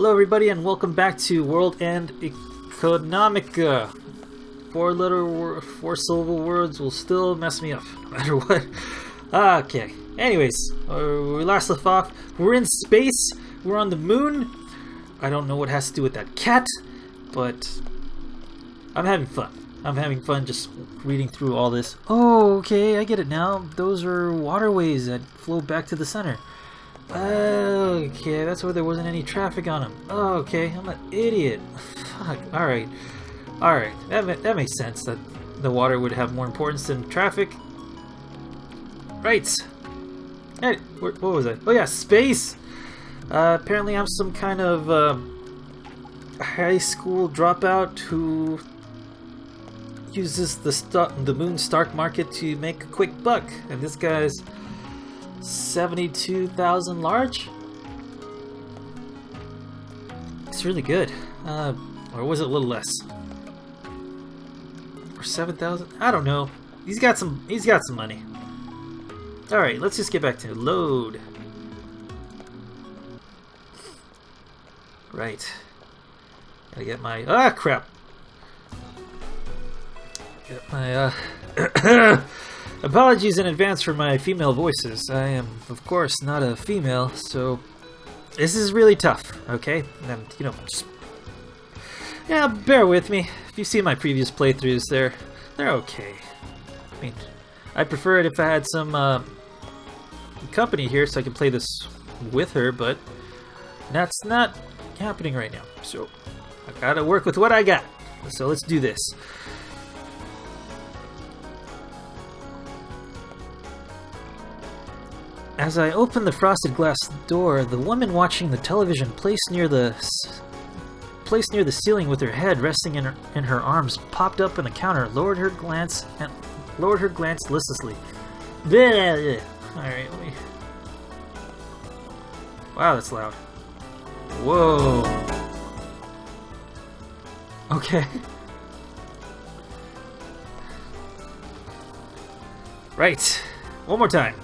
Hello everybody and welcome back to World End Economica. Four syllable words will still mess me up no matter what. Okay, anyways, we last left off. We're in space, we're on the moon. I don't know what has to do with that cat, but I'm having fun. I'm having fun just reading through all this. Oh, okay, I get it now. Those are waterways that flow back to the center. Okay, that's why there wasn't any traffic on them. Okay, I'm an idiot. Fuck. Alright. Alright, that makes sense that the water would have more importance than traffic. Right. Hey, what was that? Oh yeah, space! Apparently I'm some kind of high school dropout who uses the moon's stock market to make a quick buck. And this guy's 72,000 large? It's really good. Or was it a little less? Or 7,000? I don't know. He's got some money. Alright, let's just get back to load. Right. Gotta get my crap. Get my apologies in advance for my female voices. I am, of course, not a female, so this is really tough, okay? And, just... yeah, bear with me. If you see my previous playthroughs, they're okay. I mean, I'd prefer it if I had some company here so I could play this with her, but that's not happening right now. So, I gotta work with what I got. So let's do this. As I opened the frosted glass door, the woman watching the television placed near the ceiling with her head resting in her arms popped up on the counter, lowered her glance listlessly. Bleh. All right, let me. Wow, that's loud. Whoa. Okay. Right. One more time.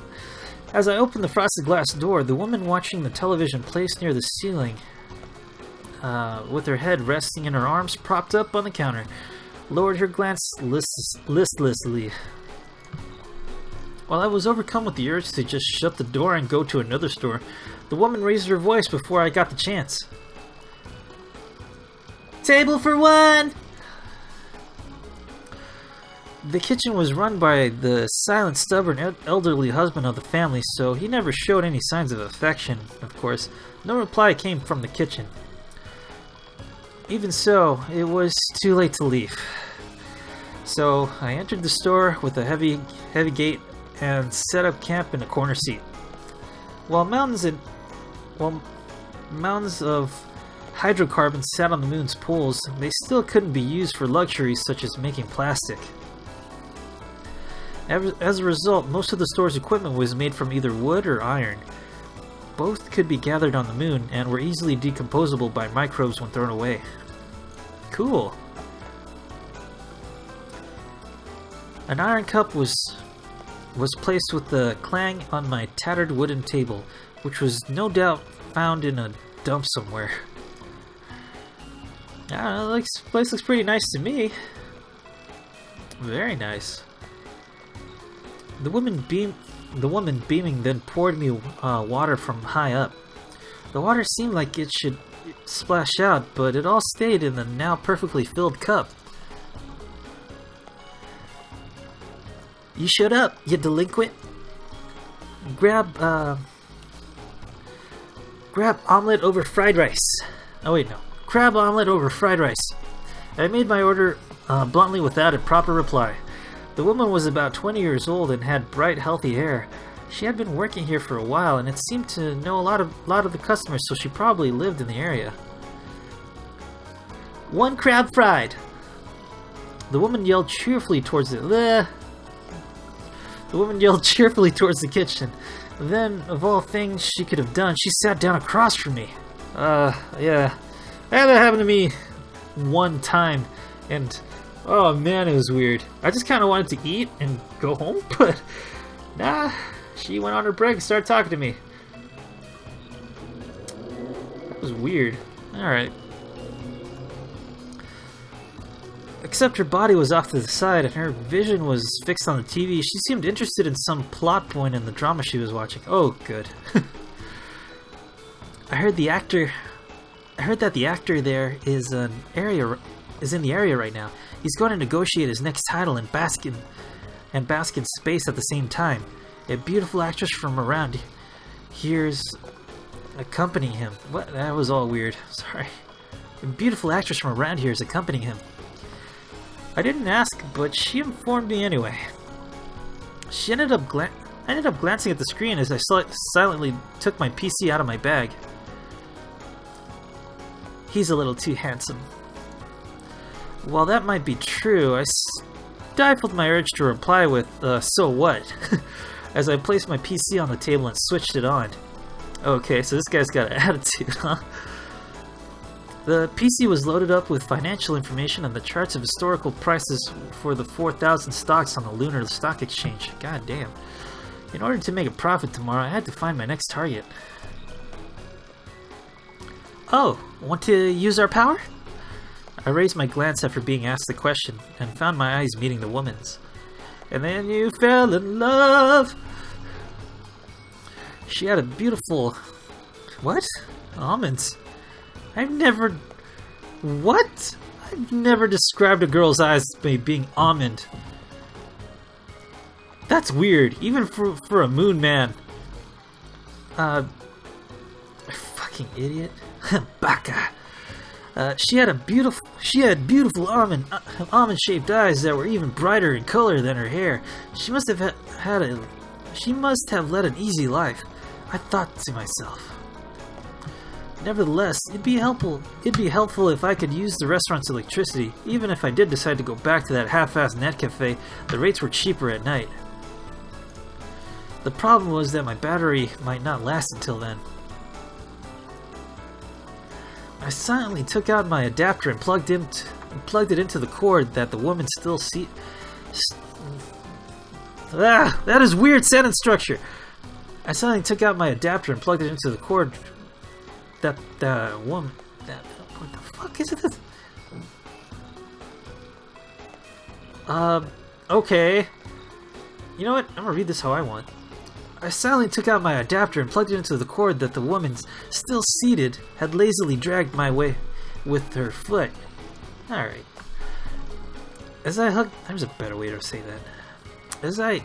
As I opened the frosted glass door, the woman watching the television placed near the ceiling, with her head resting in her arms propped up on the counter, lowered her glance listlessly. While I was overcome with the urge to just shut the door and go to another store, the woman raised her voice before I got the chance. Table for one! The kitchen was run by the silent, stubborn, elderly husband of the family, so he never showed any signs of affection, of course. No reply came from the kitchen. Even so, it was too late to leave. So I entered the store with a heavy gate and set up camp in a corner seat. While mountains of hydrocarbons sat on the moon's poles, they still couldn't be used for luxuries such as making plastic. As a result, most of the store's equipment was made from either wood or iron. Both could be gathered on the moon and were easily decomposable by microbes when thrown away. Cool. An iron cup was placed with the clang on my tattered wooden table, which was no doubt found in a dump somewhere. I don't know, this place looks pretty nice to me. Very nice. The woman beaming then poured me water from high up. The water seemed like it should splash out, but it all stayed in the now perfectly filled cup. You shut up, you delinquent. Grab omelet over fried rice. Oh wait, no. Crab omelet over fried rice. I made my order bluntly without a proper reply. The woman was about 20 years old and had bright, healthy hair. She had been working here for a while, and it seemed to know a lot of the customers, so she probably lived in the area. One crab fried. The woman yelled cheerfully towards the kitchen. Then, of all things she could have done, she sat down across from me. Yeah. That happened to me one time, and oh man, it was weird. I just kind of wanted to eat and go home, but nah, she went on her break and started talking to me. That was weird. Alright. Except her body was off to the side and her vision was fixed on the TV. She seemed interested in some plot point in the drama she was watching. Oh, good. I heard that the actor there is in the area right now. He's going to negotiate his next title and bask in space at the same time. A beautiful actress from around here's accompanying him. What? That was all weird. Sorry. A beautiful actress from around here is accompanying him. I didn't ask, but she informed me anyway. I ended up glancing at the screen as I silently took my PC out of my bag. He's a little too handsome. While that might be true, I stifled my urge to reply with, so what? As I placed my PC on the table and switched it on. Okay, so this guy's got an attitude, huh? The PC was loaded up with financial information and the charts of historical prices for the 4,000 stocks on the Lunar Stock Exchange. God damn. In order to make a profit tomorrow, I had to find my next target. Oh, want to use our power? I raised my glance after being asked the question, and found my eyes meeting the woman's. And then you fell in love! She had a beautiful... What? Almonds. I've never described a girl's eyes as being almond. That's weird, even for a moon man. Fucking idiot. Baka. She had beautiful almond-shaped eyes that were even brighter in color than her hair. She must have led an easy life. I thought to myself. Nevertheless, it'd be helpful if I could use the restaurant's electricity. Even if I did decide to go back to that half-assed net cafe, the rates were cheaper at night. The problem was that my battery might not last until then. I silently took out my adapter and plugged it into the cord that the woman still that is weird sentence structure. I silently took out my adapter and plugged it into the cord that the woman... What the fuck is this? Okay. You know what? I'm gonna read this how I want. I silently took out my adapter and plugged it into the cord that the woman, still seated, had lazily dragged my way with her foot. Alright. As I hugged... There's a better way to say that. As I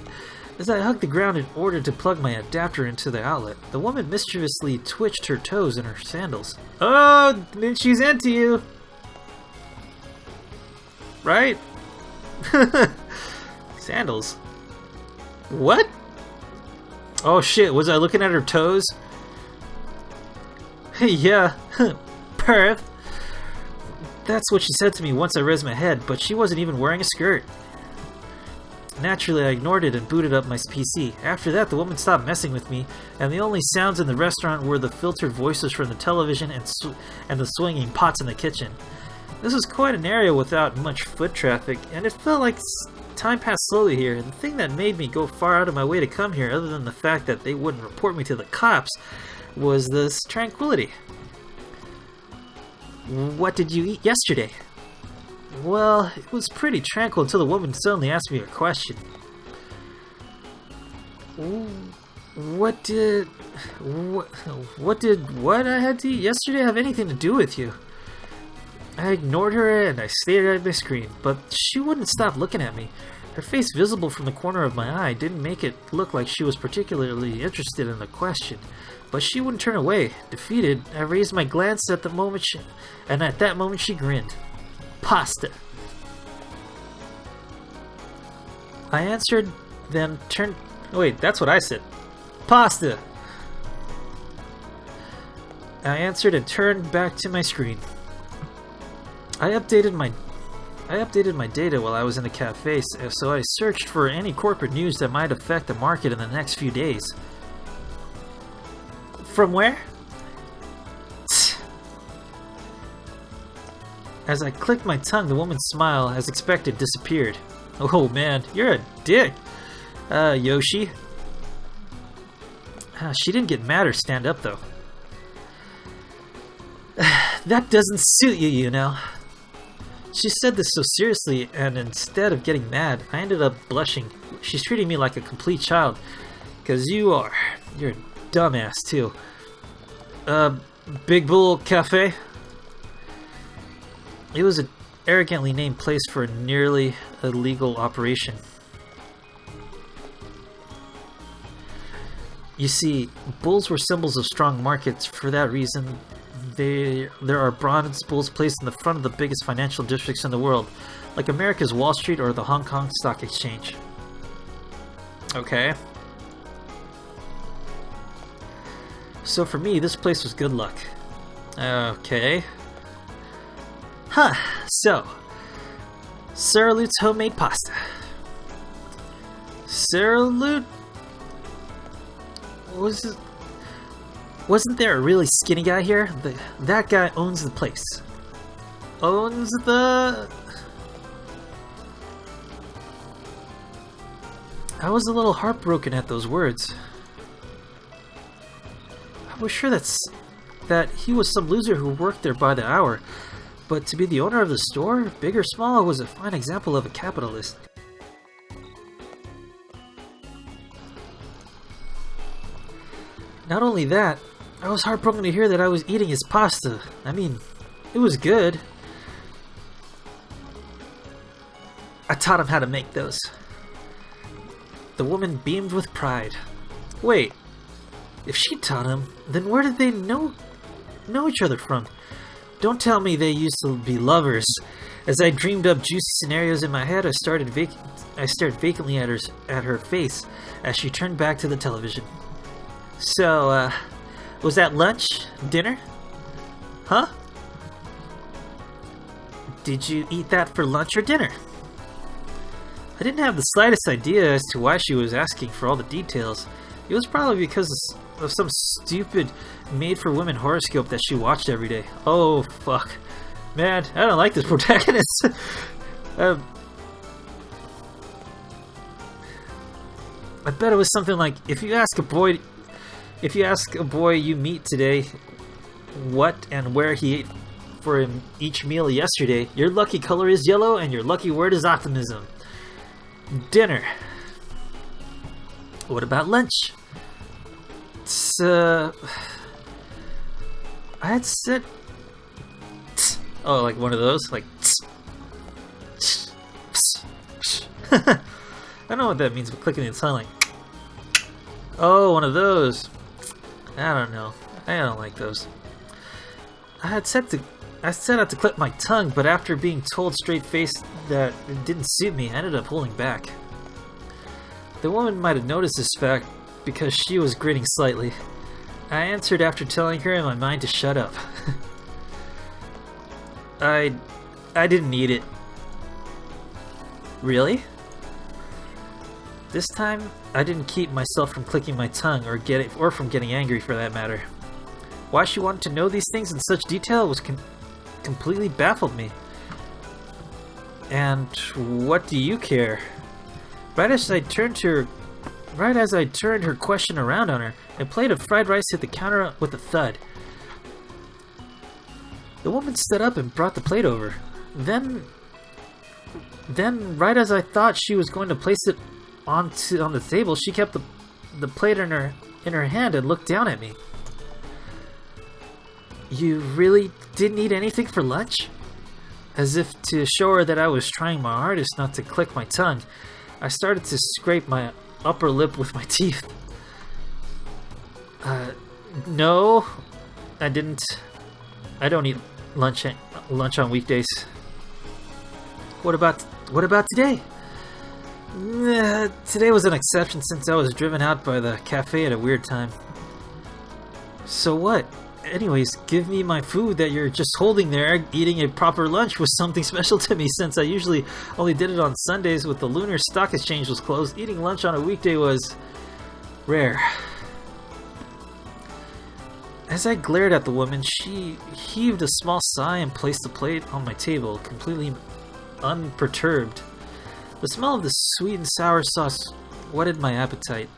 hugged the ground in order to plug my adapter into the outlet, the woman mischievously twitched her toes in her sandals. Oh, then she's into you! Right? Sandals. What? Oh shit, was I looking at her toes? Yeah, perf. That's what she said to me once I raised my head, but she wasn't even wearing a skirt. Naturally, I ignored it and booted up my PC. After that, the woman stopped messing with me, and the only sounds in the restaurant were the filtered voices from the television and the swinging pots in the kitchen. This was quite an area without much foot traffic, and it felt like time passed slowly here. The thing that made me go far out of my way to come here, other than the fact that they wouldn't report me to the cops, was this tranquility. What did you eat yesterday? Well, it was pretty tranquil until the woman suddenly asked me a question. What did what I had to eat yesterday have anything to do with you? I ignored her and I stared at my screen, but she wouldn't stop looking at me. Her face visible from the corner of my eye didn't make it look like she was particularly interested in the question, but she wouldn't turn away. Defeated, I raised my glance at that moment she grinned. Pasta. I answered, then turned... Wait, that's what I said. Pasta. I answered and turned back to my screen. I updated my data while I was in the cafe, so I searched for any corporate news that might affect the market in the next few days. From where? As I clicked my tongue, the woman's smile, as expected, disappeared. Oh man, you're a dick, Yoshi. She didn't get mad or stand up, though. That doesn't suit you, you know. She said this so seriously, and instead of getting mad, I ended up blushing. She's treating me like a complete child. Because you are. You're a dumbass, too. Big Bull Cafe? It was an arrogantly named place for a nearly illegal operation. You see, bulls were symbols of strong markets. For that reason, there are bronze bulls placed in the front of the biggest financial districts in the world, like America's Wall Street or the Hong Kong Stock Exchange. Okay. So for me, this place was good luck. Okay. Huh, so. Sarah Lute's homemade pasta. Sarah Lute? Wasn't there a really skinny guy here? That guy owns the place. Owns the... I was a little heartbroken at those words. I was sure that he was some loser who worked there by the hour. But to be the owner of the store, big or small, was a fine example of a capitalist. Not only that, I was heartbroken to hear that I was eating his pasta. I mean, it was good. I taught him how to make those. The woman beamed with pride. Wait, if she taught him, then where did they know each other from? Don't tell me they used to be lovers. As I dreamed up juicy scenarios in my head, I stared vacantly at her face as she turned back to the television. So, was that lunch? Dinner? Huh? Did you eat that for lunch or dinner? I didn't have the slightest idea as to why she was asking for all the details. It was probably because of some stupid made-for-women horoscope that she watched every day. Oh, fuck. Man, I don't like this protagonist. I bet it was something like, if you ask a boy you meet today what and where he ate for him each meal yesterday, your lucky color is yellow and your lucky word is optimism. Dinner. What about lunch? I had said... Oh, like one of those? Like... I don't know what that means, but clicking the tongue like... Oh, one of those. I don't know. I don't like those. I set out to clip my tongue, but after being told straight-faced that it didn't suit me, I ended up holding back. The woman might have noticed this fact because she was grinning slightly. I answered after telling her in my mind to shut up. I didn't need it. Really? This time, I didn't keep myself from clicking my tongue or from getting angry for that matter. Why she wanted to know these things in such detail was completely baffled me. And what do you care? Right as I turned her question around on her, a plate of fried rice hit the counter with a thud. The woman stood up and brought the plate over. Then, right as I thought she was going to place it on the table, she kept the plate in her hand and looked down at me. You really didn't eat anything for lunch? As if to show her that I was trying my hardest not to click my tongue, I started to scrape my upper lip with my teeth. No, I didn't. I don't eat lunch on weekdays. What about today? Today was an exception since I was driven out by the cafe at a weird time. So what? Anyways, give me my food that you're just holding there. Eating a proper lunch was something special to me since I usually only did it on Sundays when the Lunar Stock Exchange was closed. Eating lunch on a weekday was rare. As I glared at the woman, she heaved a small sigh and placed the plate on my table, completely unperturbed. The smell of the sweet and sour sauce whetted my appetite.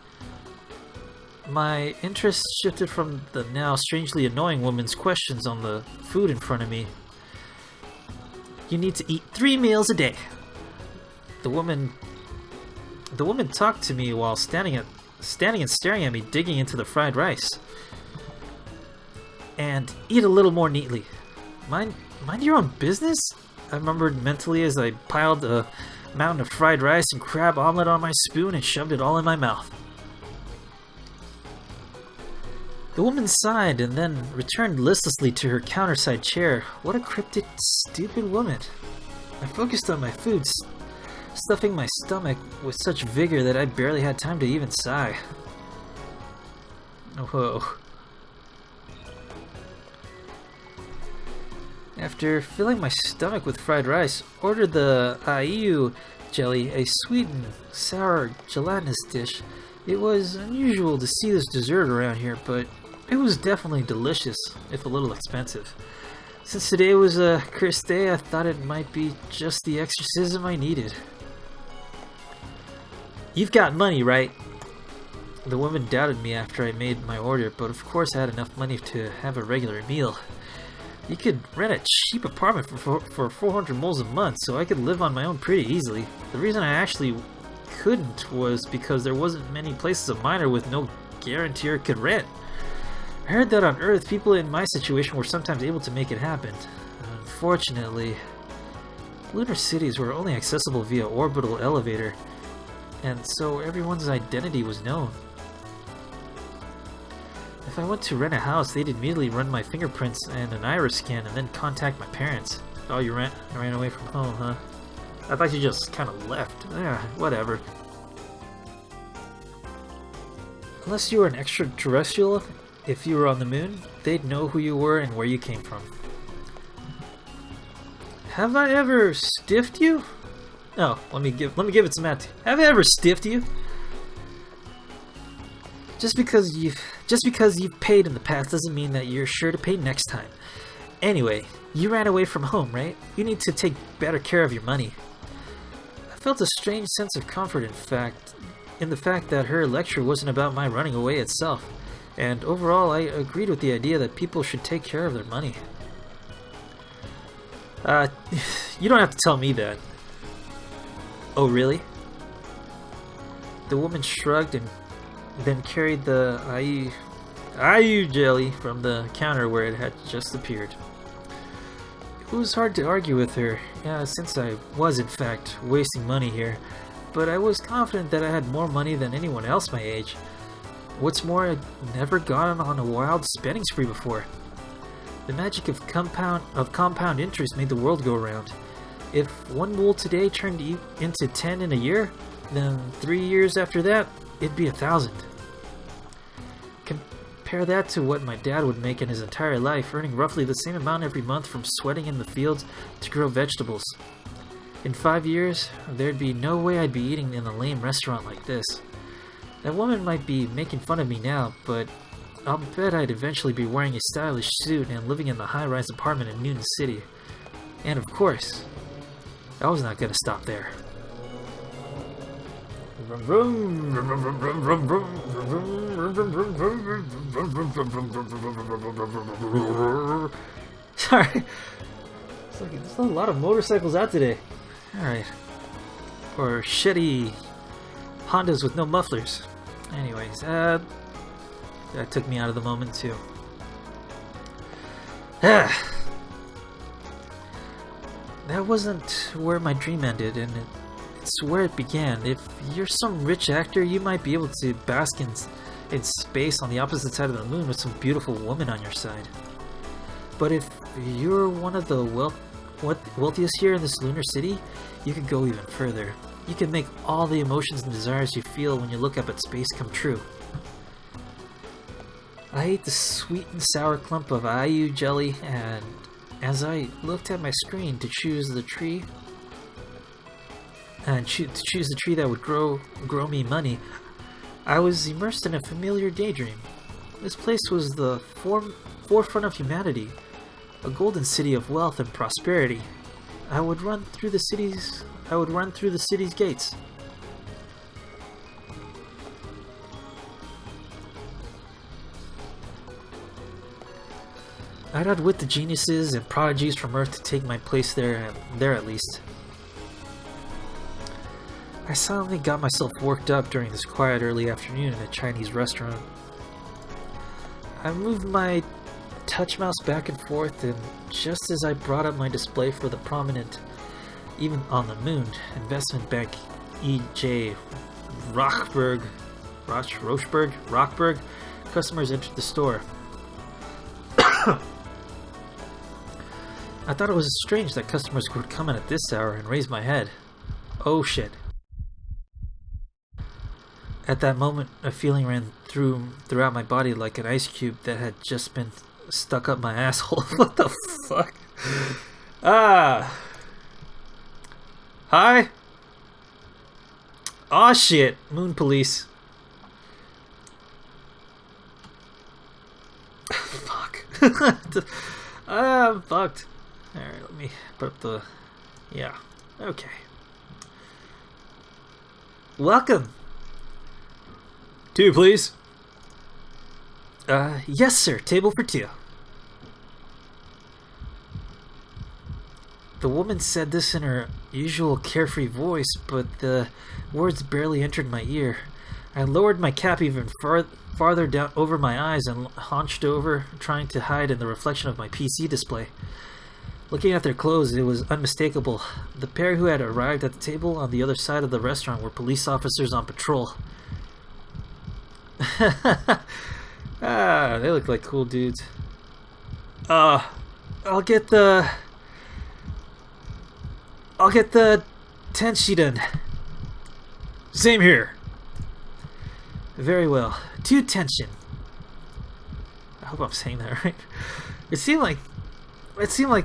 My interest shifted from the now strangely annoying woman's questions on the food in front of me. You need to eat 3 meals a day. The woman talked to me while standing and staring at me, digging into the fried rice. And eat a little more neatly. Mind your own business? I murmured mentally as I piled a mountain of fried rice and crab omelet on my spoon and shoved it all in my mouth. The woman sighed and then returned listlessly to her counterside chair. What a cryptic, stupid woman. I focused on my food, stuffing my stomach with such vigor that I barely had time to even sigh. Whoa. After filling my stomach with fried rice, ordered the aiyu jelly, a sweet and sour gelatinous dish. It was unusual to see this dessert around here, but it was definitely delicious, if a little expensive. Since today was a cursed day, I thought it might be just the exorcism I needed. You've got money, right? The woman doubted me after I made my order, but of course I had enough money to have a regular meal. You could rent a cheap apartment for 400 moles a month, so I could live on my own pretty easily. The reason I actually couldn't was because there wasn't many places of mine with no guarantor could rent. I heard that on Earth, people in my situation were sometimes able to make it happen. Unfortunately, lunar cities were only accessible via orbital elevator, and so everyone's identity was known. If I went to rent a house, they'd immediately run my fingerprints and an iris scan and then contact my parents. Oh, you ran away from home, huh? I thought you just kind of left. Yeah, whatever. Unless you were an extraterrestrial, if you were on the moon, they'd know who you were and where you came from. Have I ever stiffed you? Oh, let me give it some attitude. Have I ever stiffed you? Just because you've paid in the past doesn't mean that you're sure to pay next time. Anyway, you ran away from home, right? You need to take better care of your money. I felt a strange sense of comfort, in the fact that her lecture wasn't about my running away itself. And overall, I agreed with the idea that people should take care of their money. You don't have to tell me that. Oh, really? The woman shrugged and then carried the aiyu jelly from the counter where it had just appeared. It was hard to argue with her, since I was in fact wasting money here, but I was confident that I had more money than anyone else my age. What's more, I'd never gone on a wild spending spree before. The magic of compound interest made the world go round. If 1 wool today turned into 10 in a year, then 3 years after that, it'd be 1,000. Compare that to what my dad would make in his entire life, earning roughly the same amount every month from sweating in the fields to grow vegetables. In 5 years, there'd be no way I'd be eating in a lame restaurant like this. That woman might be making fun of me now, but I'll bet I'd eventually be wearing a stylish suit and living in the high-rise apartment in Newton City. And of course, I was not gonna stop there. Sorry. There's a lot of motorcycles out today. Alright. Or shitty Hondas with no mufflers. Anyways, that took me out of the moment too. That wasn't where my dream ended, and it's where it began. If you're some rich actor, you might be able to bask in space on the opposite side of the moon with some beautiful woman on your side. But if you're one of the wealthiest here in this lunar city, you could go even further. You can make all the emotions and desires you feel when you look up at space come true. I ate the sweet and sour clump of aiyu jelly, and as I looked at my screen to choose the tree, that would grow me money, I was immersed in a familiar daydream. This place was the forefront of humanity, a golden city of wealth and prosperity. I would run through the city's gates. I'd outwit the geniuses and prodigies from Earth to take my place there at least. I silently got myself worked up during this quiet early afternoon in a Chinese restaurant. I moved my touch mouse back and forth, and just as I brought up my display for the prominent, even on the moon, investment bank E.J. Rochberg, customers entered the store. I thought it was strange that customers would come in at this hour and raise my head. Oh shit. At that moment, a feeling ran throughout my body like an ice cube that had just been stuck up my asshole. What the fuck? Ah. Hi? Aw shit. Moon police. Fuck. I'm fucked. Alright, let me put up the... Yeah. Okay. Welcome. 2, please. Yes, sir. Table for 2. The woman said this in her usual carefree voice, but the words barely entered my ear. I lowered my cap even farther down over my eyes and hunched over, trying to hide in the reflection of my PC display. Looking at their clothes, it was unmistakable. The pair who had arrived at the table on the other side of the restaurant were police officers on patrol. They look like cool dudes. I'll get the tenshiden. Same here. Very well. 2 tension. I hope I'm saying that right. It seemed like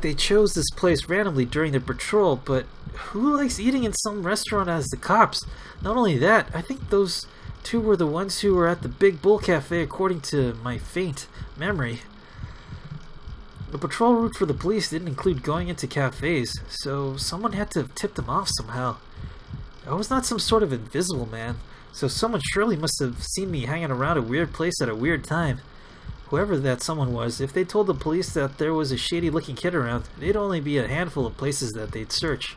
they chose this place randomly during their patrol, but who likes eating in some restaurant as the cops? Not only that, I think those 2 were the ones who were at the Big Bull Cafe according to my faint memory. The patrol route for the police didn't include going into cafes, so someone had to have tipped them off somehow. I was not some sort of invisible man, so someone surely must have seen me hanging around a weird place at a weird time. Whoever that someone was, if they told the police that there was a shady-looking kid around, they'd only be a handful of places that they'd search.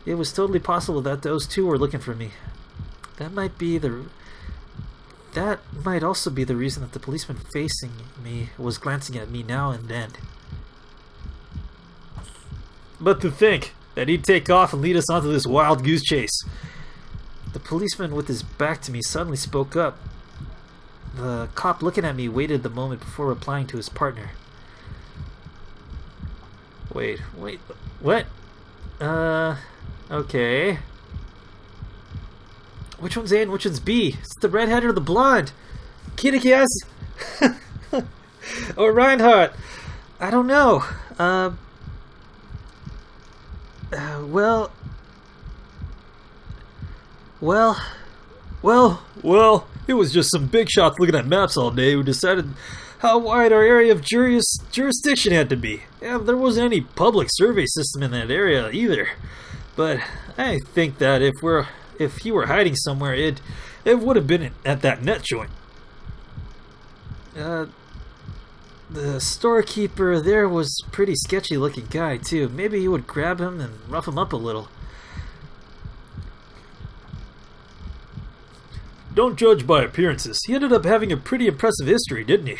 It was totally possible that those 2 were looking for me. That might also be the reason that the policeman facing me was glancing at me now and then. But to think that he'd take off and lead us onto this wild goose chase. The policeman with his back to me suddenly spoke up. The cop looking at me waited the moment before replying to his partner. Wait, what? Okay. Which one's A and which one's B? It's the redhead or the blonde? Kittikas? Or Reinhardt? I don't know. Well, it was just some big shots looking at maps all day who decided how wide our area of jurisdiction had to be. Yeah, there wasn't any public survey system in that area either. But I think that if he were hiding somewhere, it would have been at that net joint. The storekeeper there was a pretty sketchy looking guy too. Maybe you would grab him and rough him up a little. Don't judge by appearances. He ended up having a pretty impressive history, didn't he?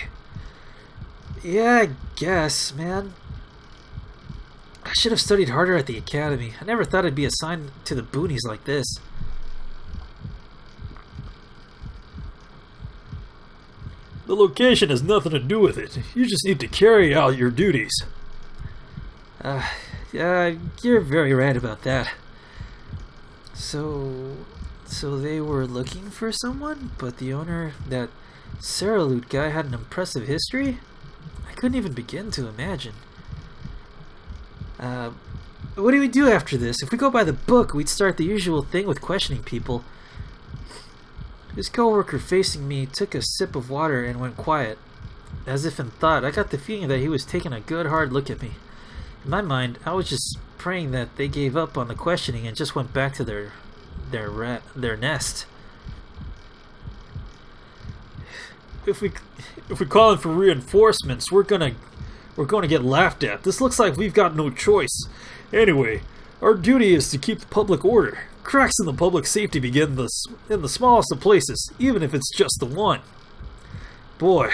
Yeah, I guess, man. I should have studied harder at the academy. I never thought I'd be assigned to the boonies like this. The location has nothing to do with it. You just need to carry out your duties. Yeah, you're very right about that. So they were looking for someone, but the owner, that Sarah Loot guy, had an impressive history? I couldn't even begin to imagine. What do we do after this? If we go by the book, we'd start the usual thing with questioning people. His coworker facing me took a sip of water and went quiet. As if in thought, I got the feeling that he was taking a good hard look at me. In my mind, I was just praying that they gave up on the questioning and just went back to their nest. If we call in for reinforcements, we're gonna we're going to get laughed at. This looks like we've got no choice. Anyway, our duty is to keep the public order. Cracks in the public safety begin in the smallest of places, even if it's just the one. Boy,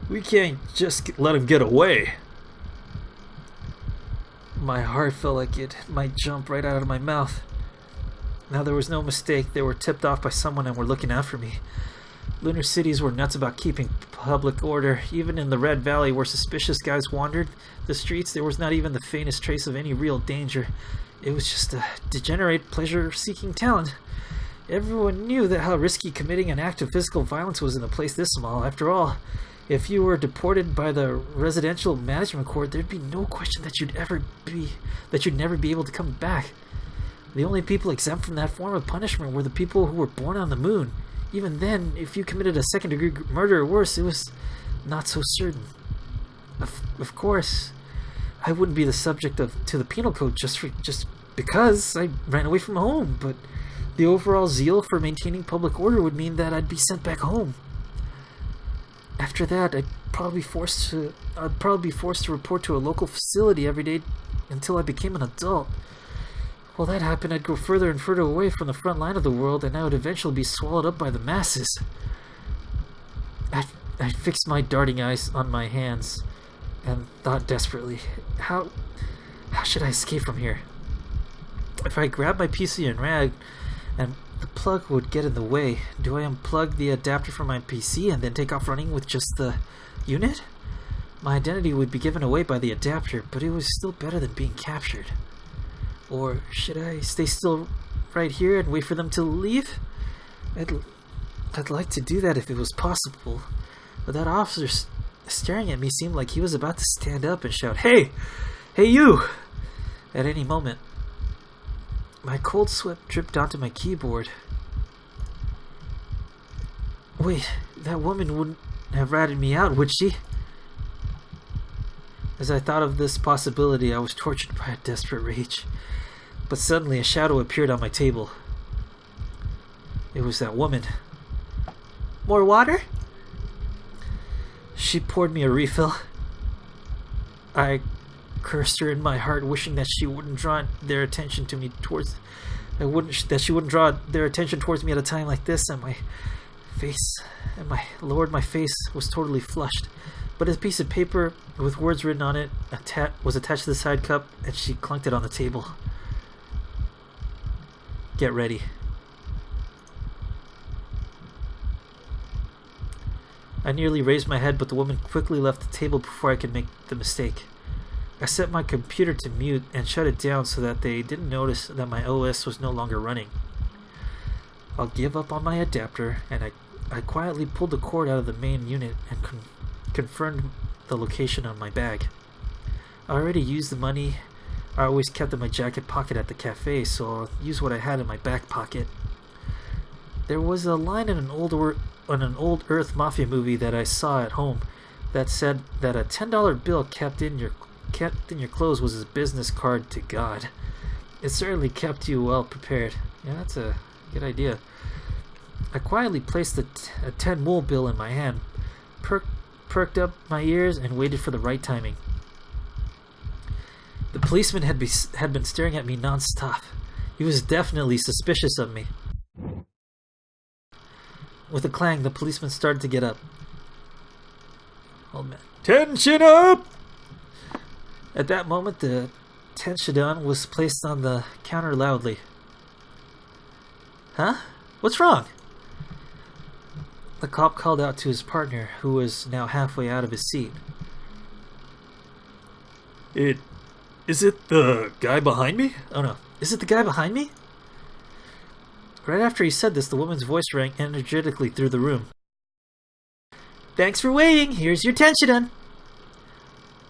we can't just let him get away. My heart felt like it might jump right out of my mouth. Now there was no mistake. They were tipped off by someone and were looking after me. Lunar cities were nuts about keeping public order. Even in the Red Valley, where suspicious guys wandered the streets, there was not even the faintest trace of any real danger. It was just a degenerate, pleasure-seeking talent. Everyone knew that how risky committing an act of physical violence was in a place this small. After all, if you were deported by the residential management court, there'd be no question that you'd never be able to come back. The only people exempt from that form of punishment were the people who were born on the moon. Even then, if you committed a second-degree murder or worse, it was not so certain. Of course, I wouldn't be the subject to the penal code just because I ran away from home, but the overall zeal for maintaining public order would mean that I'd be sent back home. After that, I'd probably be forced to report to a local facility every day until I became an adult. While that happened, I'd go further and further away from the front line of the world, and I would eventually be swallowed up by the masses. I fixed my darting eyes on my hands and thought desperately, how should I escape from here? If I grabbed my PC and ran, and the plug would get in the way, do I unplug the adapter from my PC and then take off running with just the unit? My identity would be given away by the adapter, but it was still better than being captured. Or should I stay still right here and wait for them to leave? I'd like to do that if it was possible, but that officer staring at me seemed like he was about to stand up and shout, "Hey! Hey you!" at any moment. My cold sweat dripped onto my keyboard. Wait, that woman wouldn't have ratted me out, would she? As I thought of this possibility, I was tortured by a desperate rage. But suddenly a shadow appeared on my table. It was that woman. More water? She poured me a refill. I cursed her in my heart, wishing that she wouldn't draw their attention to me towards. That she wouldn't draw their attention towards me at a time like this. And my face was totally flushed. But a piece of paper with words written on it was attached to the side cup, and she clunked it on the table. Get ready. I nearly raised my head, but the woman quickly left the table before I could make the mistake. I set my computer to mute and shut it down so that they didn't notice that my OS was no longer running. I'll give up on my adapter, and I quietly pulled the cord out of the main unit and confirmed the location on my bag. I already used the money I always kept in my jacket pocket at the cafe, so I'll use what I had in my back pocket. There was a line in an old Earth Mafia movie that I saw at home that said that a $10 bill kept in your clothes was his business card to God. It certainly kept you well prepared. Yeah, that's a good idea. I quietly placed a 10 wool bill in my hand, perked up my ears, and waited for the right timing. The policeman had been staring at me non-stop. He was definitely suspicious of me. With a clang, the policeman started to get up. Old man. Tension up! At that moment, the tension was placed on the counter loudly. Huh? What's wrong? The cop called out to his partner, who was now halfway out of his seat. Is it the guy behind me? Oh no. Is it the guy behind me? Right after he said this, the woman's voice rang energetically through the room. Thanks for waiting. Here's your tension.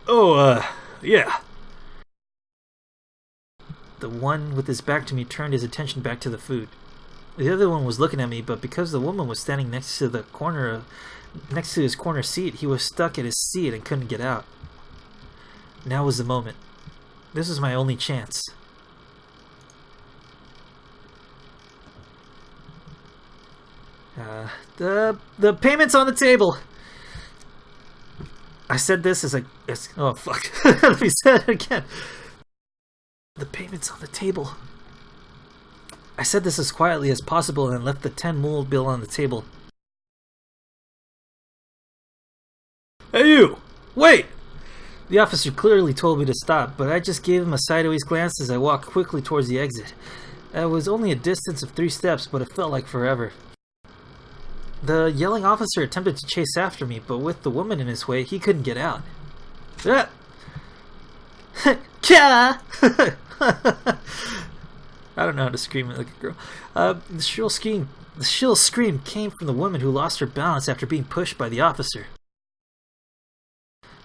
Oh, yeah. The one with his back to me turned his attention back to the food. The other one was looking at me, but because the woman was standing next to his corner seat, he was stuck at his seat and couldn't get out. Now was the moment. This was my only chance. The payment's on the table. I said this oh, fuck. Let me say it again. The payment's on the table. I said this as quietly as possible and left the 10 mul bill on the table. Hey you! Wait! The officer clearly told me to stop, but I just gave him a sideways glance as I walked quickly towards the exit. It was only a distance of 3 steps, but it felt like forever. The yelling officer attempted to chase after me, but with the woman in his way, he couldn't get out. Kya! I don't know how to scream like a girl. The shrill scream came from the woman who lost her balance after being pushed by the officer.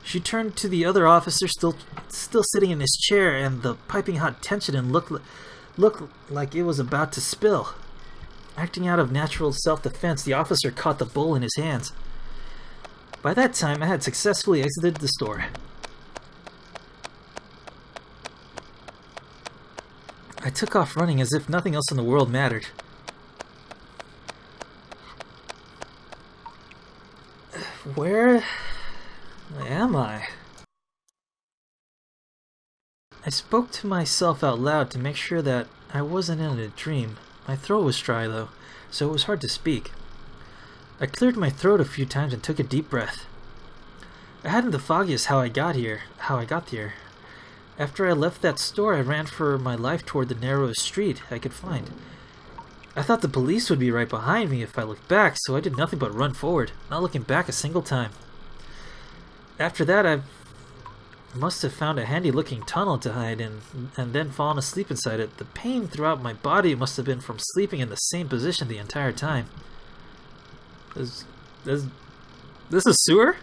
She turned to the other officer, still sitting in his chair, and the piping hot tension and looked like it was about to spill. Acting out of natural self-defense, the officer caught the bowl in his hands. By that time, I had successfully exited the store. I took off running as if nothing else in the world mattered. Where am I? I spoke to myself out loud to make sure that I wasn't in a dream. My throat was dry though, so it was hard to speak. I cleared my throat a few times and took a deep breath. I hadn't the foggiest how I got here. After I left that store, I ran for my life toward the narrowest street I could find. I thought the police would be right behind me if I looked back, so I did nothing but run forward, not looking back a single time. After that, I must have found a handy-looking tunnel to hide in, and then fallen asleep inside it. The pain throughout my body must have been from sleeping in the same position the entire time. This a sewer?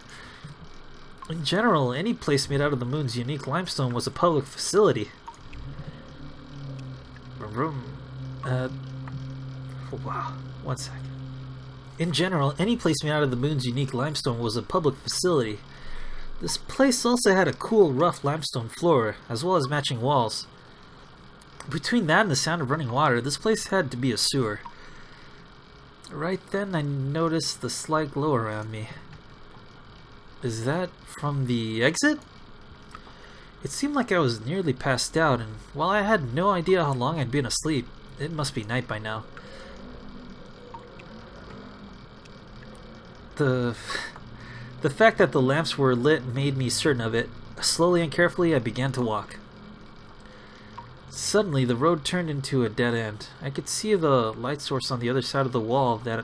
In general, any place made out of the moon's unique limestone was a public facility. Wow, 1 second. In general, any place made out of the moon's unique limestone was a public facility. This place also had a cool, rough limestone floor, as well as matching walls. Between that and the sound of running water, this place had to be a sewer. Right then, I noticed the slight glow around me. Is that from the exit? It seemed like I was nearly passed out, and while I had no idea how long I'd been asleep, it must be night by now. The fact that the lamps were lit made me certain of it. Slowly and carefully, I began to walk. Suddenly, the road turned into a dead end. I could see the light source on the other side of the wall now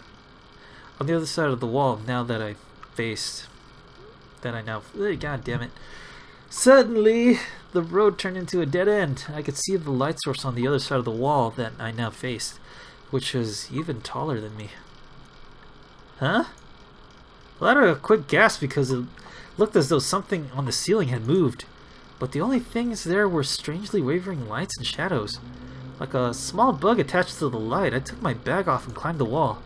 that I faced. God damn it. Suddenly, the road turned into a dead end. I could see the light source on the other side of the wall that I now faced, which was even taller than me. Huh? Well, I had a quick gasp because it looked as though something on the ceiling had moved, but the only things there were strangely wavering lights and shadows. Like a small bug attached to the light, I took my bag off and climbed the wall.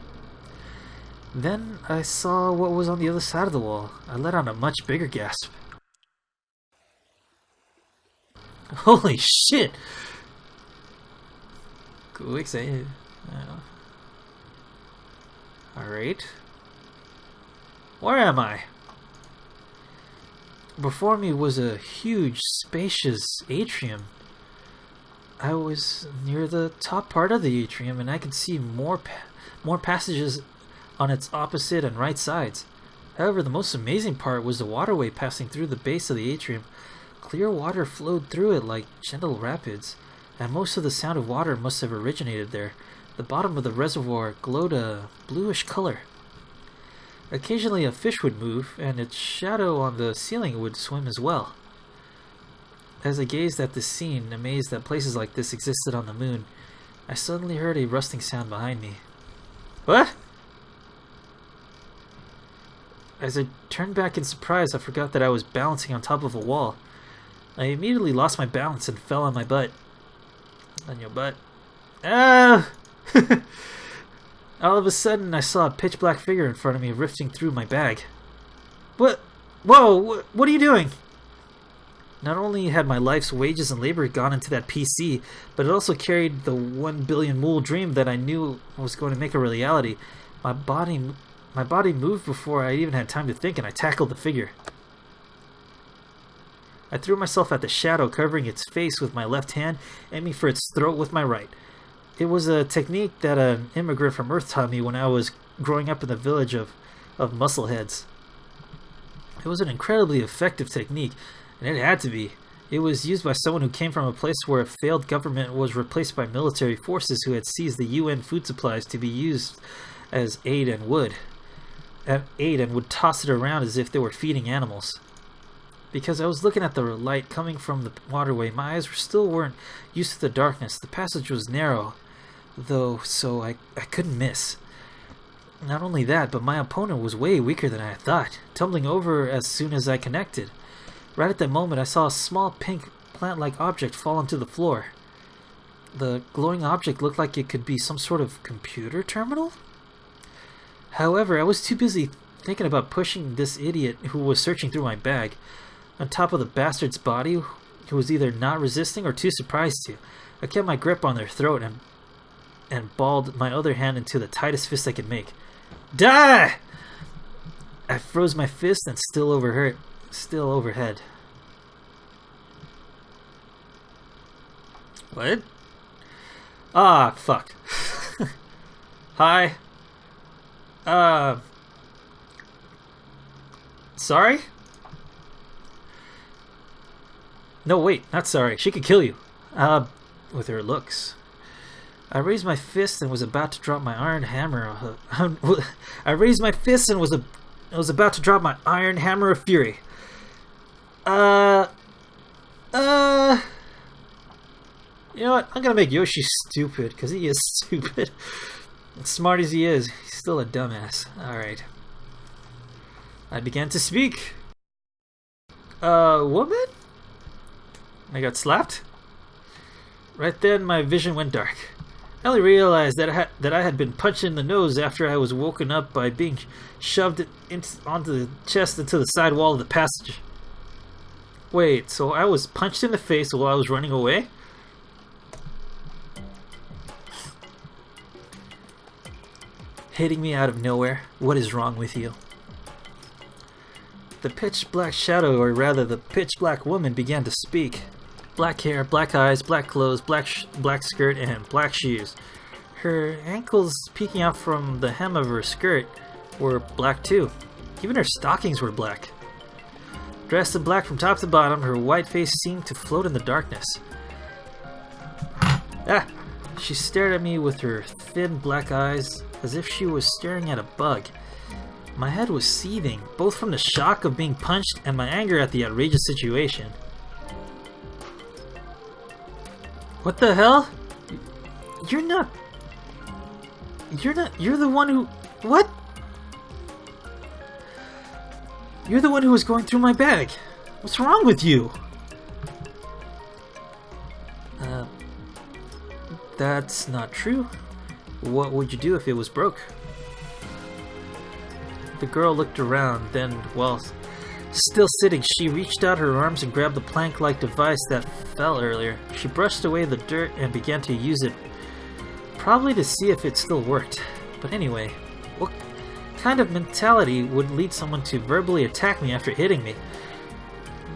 Then I saw what was on the other side of the wall. I let out a much bigger gasp. Holy shit! Cool, excited. Alright. Where am I? Before me was a huge, spacious atrium. I was near the top part of the atrium, and I could see more passages on its opposite and right sides. However, the most amazing part was the waterway passing through the base of the atrium. Clear water flowed through it like gentle rapids, and most of the sound of water must have originated there. The bottom of the reservoir glowed a bluish color. Occasionally a fish would move, and its shadow on the ceiling would swim as well. As I gazed at this scene, amazed that places like this existed on the moon, I suddenly heard a rustling sound behind me. What? As I turned back in surprise, I forgot that I was balancing on top of a wall. I immediately lost my balance and fell on my butt. On your butt. Ah! All of a sudden, I saw a pitch-black figure in front of me rifting through my bag. What? Whoa! What are you doing? Not only had my life's wages and labor gone into that PC, but it also carried the 1 billion mul dream that I knew was going to make a reality. My body moved before I even had time to think, and I tackled the figure. I threw myself at the shadow, covering its face with my left hand, aiming for its throat with my right. It was a technique that an immigrant from Earth taught me when I was growing up in the village of muscleheads. It was an incredibly effective technique, and it had to be. It was used by someone who came from a place where a failed government was replaced by military forces who had seized the UN food supplies to be used as aid and would toss it around as if they were feeding animals. Because I was looking at the light coming from the waterway, my eyes still weren't used to the darkness. The passage was narrow, though, so I couldn't miss. Not only that, but my opponent was way weaker than I had thought, tumbling over as soon as I connected. Right at that moment, I saw a small pink plant-like object fall onto the floor. The glowing object looked like it could be some sort of computer terminal? However, I was too busy thinking about pushing this idiot who was searching through my bag on top of the bastard's body, who was either not resisting or too surprised to. I kept my grip on their throat and balled my other hand into the tightest fist I could make. Die! I froze my fist and still overhead. What? Ah, fuck. Hi. Sorry? No, wait, not sorry. She could kill you. With her looks. I raised my fist and was about to drop my iron hammer. I raised my fist and was about to drop my iron hammer of fury. You know what? I'm gonna make Yoshi stupid, because he is stupid. As smart as he is, he's still a dumbass. Alright. I began to speak. Woman? I got slapped? Right then, my vision went dark. I only realized that I had been punched in the nose after I was woken up by being shoved onto the chest into the side wall of the passage. Wait, so I was punched in the face while I was running away? Hitting me out of nowhere. What is wrong with you? The pitch black shadow, or rather the pitch black woman, began to speak. Black hair, black eyes, black clothes, black skirt, and black shoes. Her ankles peeking out from the hem of her skirt were black too. Even her stockings were black. Dressed in black from top to bottom, her white face seemed to float in the darkness. Ah! She stared at me with her thin black eyes as if she was staring at a bug. My head was seething, both from the shock of being punched and my anger at the outrageous situation. What the hell? You're the one who... What? You're the one who was going through my bag. What's wrong with you? That's not true. What would you do if it was broke? The girl looked around, then, while still sitting, she reached out her arms and grabbed the plank-like device that fell earlier. She brushed away the dirt and began to use it, probably to see if it still worked. But anyway, what kind of mentality would lead someone to verbally attack me after hitting me?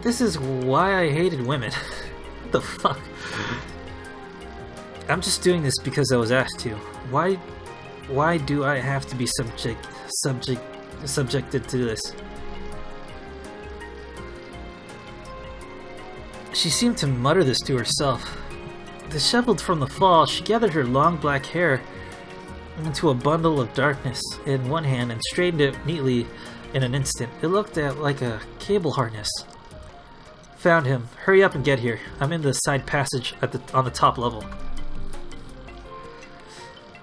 This is why I hated women. What the fuck? I'm just doing this because I was asked to. Why do I have to be subjected to this? She seemed to mutter this to herself. Disheveled from the fall, she gathered her long black hair into a bundle of darkness in one hand and straightened it neatly in an instant. It looked like a cable harness. Found him. Hurry up and get here. I'm in the side passage on the top level.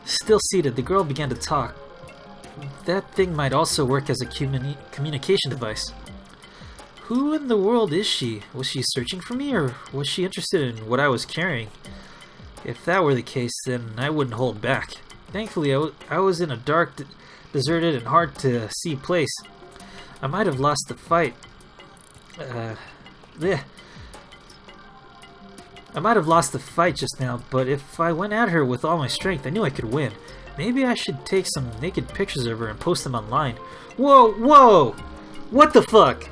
Still seated, the girl began to talk. That thing might also work as a communication device. Who in the world is she? Was she searching for me, or was she interested in what I was carrying? If that were the case, then I wouldn't hold back. Thankfully, I was in a dark, deserted, and hard-to-see place. I might have lost the fight. I might have lost the fight just now, but if I went at her with all my strength, I knew I could win. Maybe I should take some naked pictures of her and post them online. Whoa! Whoa! What the fuck?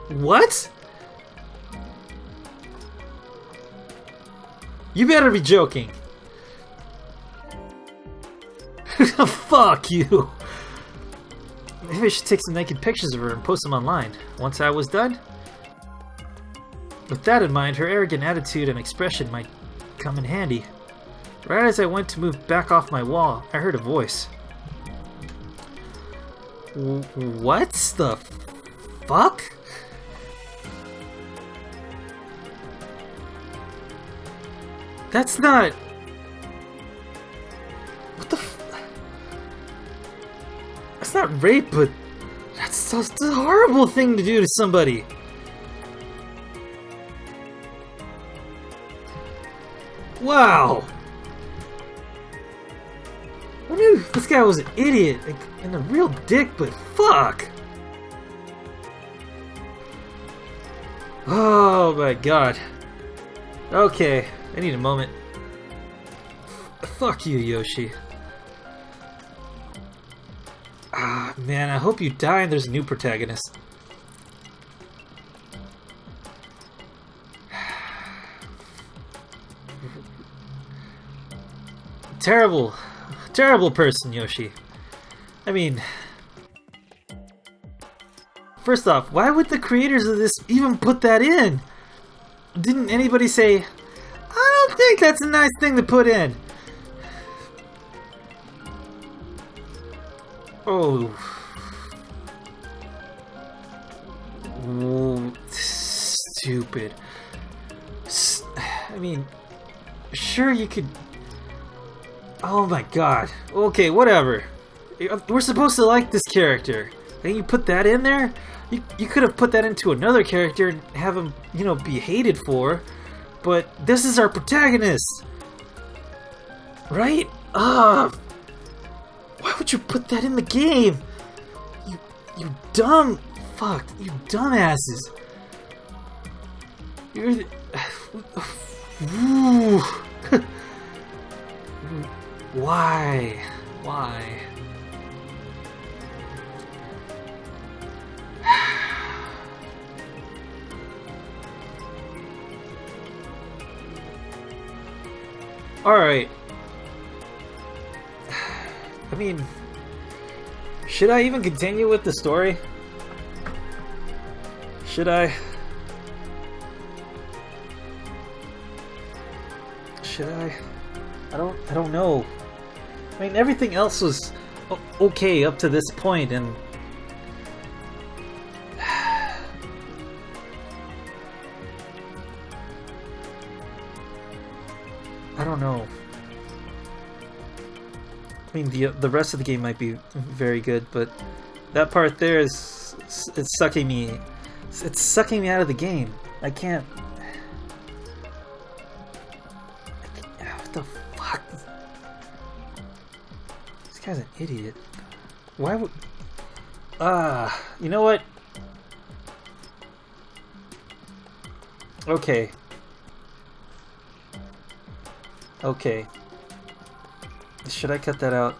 What? You better be joking. Fuck you. Maybe I should take some naked pictures of her and post them online. Once I was done? With that in mind, her arrogant attitude and expression might come in handy. Right as I went to move back off my wall, I heard a voice. What the fuck? That's not... What the That's not rape, but... That's a horrible thing to do to somebody. Wow! I knew this guy was an idiot and a real dick, but fuck! Oh my god. Okay, I need a moment. Fuck you, Yoshi. Ah, man, I hope you die and there's a new protagonist. Terrible. Terrible person, Yoshi. I mean... First off, why would the creators of this even put that in? Didn't anybody say, I don't think that's a nice thing to put in? Oh. Oh, stupid. I mean, sure you could... Oh my god. Okay, whatever. We're supposed to like this character. And you put that in there? You could have put that into another character and have him, you know, be hated for. But this is our protagonist. Right? Why would you put that in the game? You dumb... Fuck. You dumbasses. You're the... Why? Why? Alright. I mean, should I even continue with the story? Should I? Should I? I don't know. I mean, everything else was okay up to this point, and I don't know. I mean, the rest of the game might be very good, but that part there is it's sucking me. It's sucking me out of the game. I can't. What the fuck? This guy's an idiot. Why would? You know what? Okay. Okay. Should I cut that out?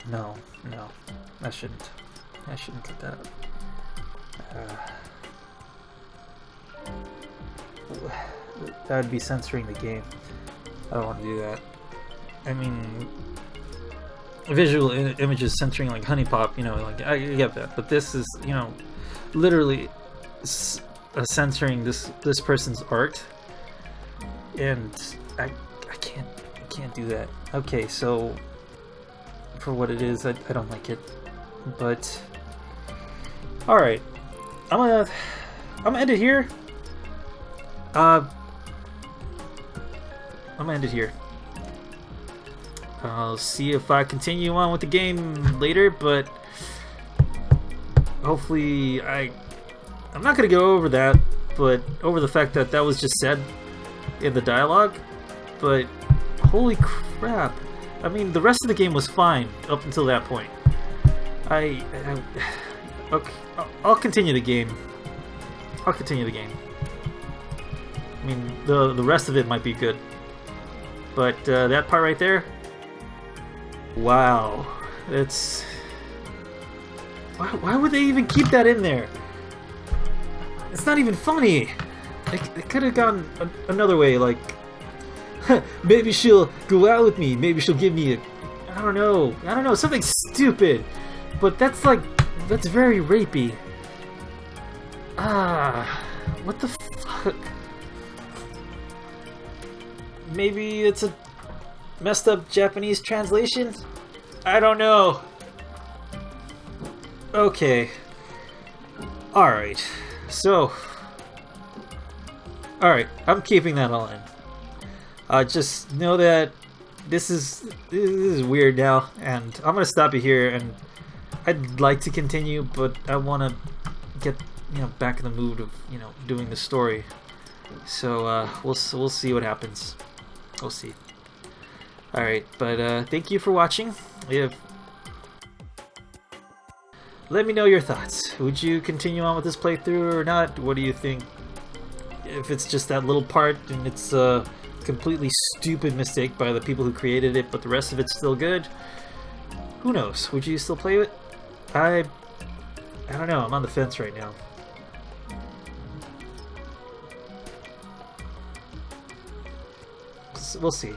No, no. I shouldn't. I shouldn't cut that out. That would be censoring the game. I don't want to do that. I mean, visual images censoring like Honey Pop, you know, like I get that. But this is, you know, literally censoring this person's art, and I can't do that. Okay, so for what it is, I don't like it. But all right, I'm gonna end it here. I'm gonna end it here. I'll see if I continue on with the game later, but hopefully I'm not gonna go over that, but over the fact that that was just said in the dialogue. But holy crap! I mean, the rest of the game was fine up until that point. Okay, I'll continue the game. I'll continue the game. I mean, the rest of it might be good, but that part right there, wow, it's why would they even keep that in there? It's not even funny. It could have gone another way, like, maybe she'll go out with me, maybe she'll give me a, I don't know, something stupid. But that's very rapey. What the fuck? Maybe it's a messed up Japanese translation? I don't know. Okay. Alright. So. Alright, I'm keeping that all in. Just know that this is weird now, and I'm gonna stop it here, and I'd like to continue, but I wanna get, back in the mood of, doing the story. So, we'll see what happens. We'll see. Alright, but thank you for watching. Let me know your thoughts. Would you continue on with this playthrough or not? What do you think? If it's just that little part and it's a completely stupid mistake by the people who created it, but the rest of it's still good, who knows? Would you still play it? I don't know. I'm on the fence right now. We'll see.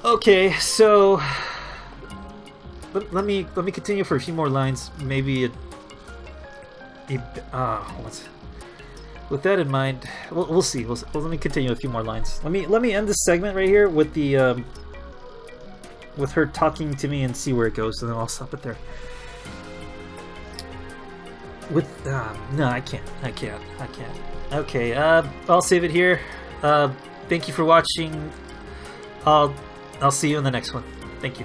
Okay, so let me continue for a few more lines. Maybe with that in mind, we'll see. Let me continue a few more lines. Let me end this segment right here with the with her talking to me and see where it goes, and then I'll stop it there. With no, I can't. Okay, I'll save it here. Thank you for watching. I'll see you in the next one. Thank you.